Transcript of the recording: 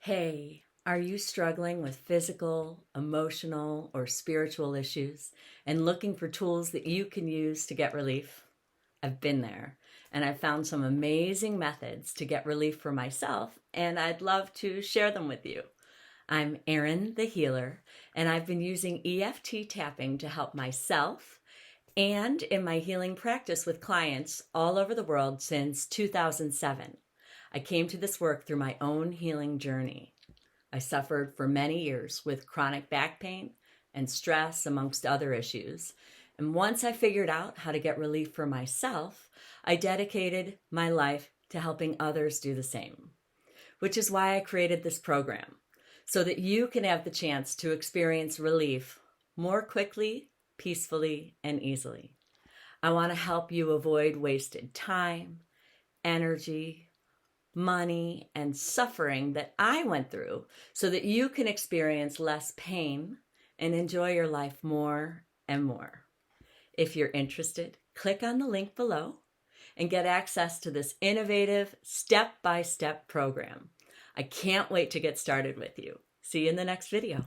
Hey, are you struggling with physical, emotional, or spiritual issues and looking for tools that you can use to get relief? I've been there and I've found some amazing methods to get relief for myself, and I'd love to share them with you. I'm Erin the healer, and I've been using EFT tapping to help myself and in my healing practice with clients all over the world since 2007. I came to this work through my own healing journey. I suffered for many years with chronic back pain and stress, amongst other issues. And once I figured out how to get relief for myself, I dedicated my life to helping others do the same, which is why I created this program, so that you can have the chance to experience relief more quickly, peacefully, and easily. I want to help you avoid wasted time, energy, money, and suffering that I went through so that you can experience less pain and enjoy your life more and more. If you're interested, click on the link below and get access to this innovative step-by-step program. I can't wait to get started with you. See you in the next video.